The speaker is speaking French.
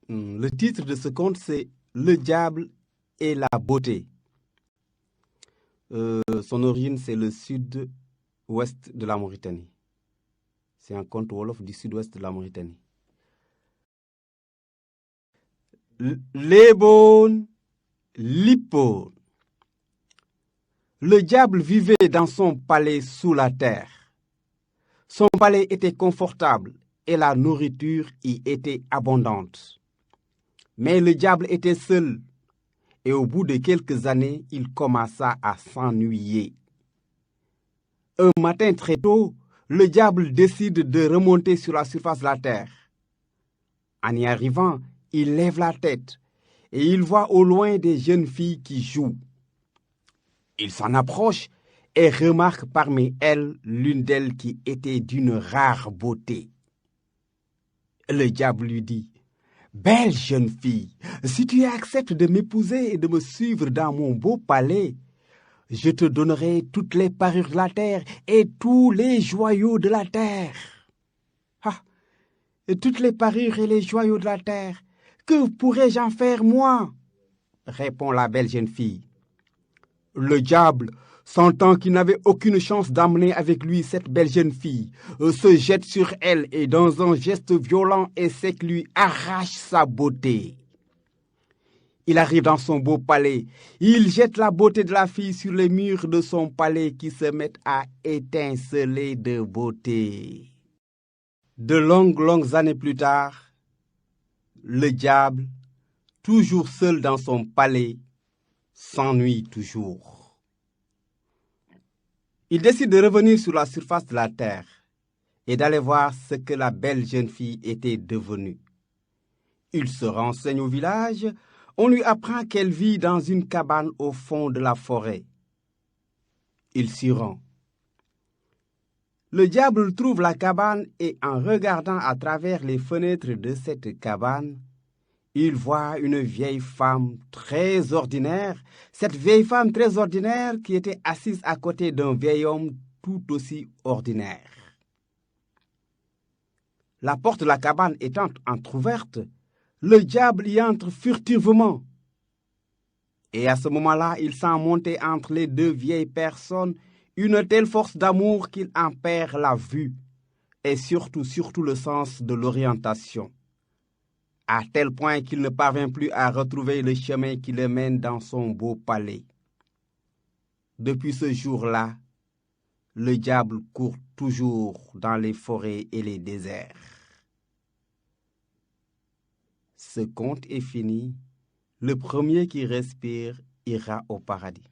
Le titre de ce conte, c'est Le diable et la beauté. Son origine, c'est le sud-ouest de la Mauritanie. C'est un conte wolof du sud-ouest de la Mauritanie. Léboon, Lippoon. Le diable vivait dans son palais sous la terre. Son palais était confortable et la nourriture y était abondante. Mais le diable était seul et au bout de quelques années, il commença à s'ennuyer. Un matin très tôt, le diable décide de remonter sur la surface de la terre. En y arrivant, il lève la tête et il voit au loin des jeunes filles qui jouent. Il s'en approche et remarque parmi elles l'une d'elles qui était d'une rare beauté. Le diable lui dit: « Belle jeune fille, si tu acceptes de m'épouser et de me suivre dans mon beau palais, je te donnerai toutes les parures de la terre et tous les joyaux de la terre. » Ah, et toutes les parures et les joyaux de la terre, que pourrais-je en faire moi? Répond la belle jeune fille. Le diable, sentant qu'il n'avait aucune chance d'emmener avec lui cette belle jeune fille, se jette sur elle et dans un geste violent et sec lui arrache sa beauté. Il arrive dans son beau palais, il jette la beauté de la fille sur les murs de son palais qui se mettent à étinceler de beauté. De longues années plus tard, le diable, toujours seul dans son palais, s'ennuie toujours. Il décide de revenir sur la surface de la terre et d'aller voir ce que la belle jeune fille était devenue. Il se renseigne au village. On lui apprend qu'elle vit dans une cabane au fond de la forêt. Il s'y rend. Le diable trouve la cabane et en regardant à travers les fenêtres de cette cabane, il voit une vieille femme très ordinaire, cette vieille femme très ordinaire qui était assise à côté d'un vieil homme tout aussi ordinaire. La porte de la cabane étant entr'ouverte, le diable y entre furtivement. Et à ce moment-là, il sent monter entre les deux vieilles personnes une telle force d'amour qu'il en perd la vue et surtout le sens de l'orientation, à tel point qu'il ne parvient plus à retrouver le chemin qui le mène dans son beau palais. Depuis ce jour-là, le diable court toujours dans les forêts et les déserts. Ce conte est fini. Le premier qui respire ira au paradis.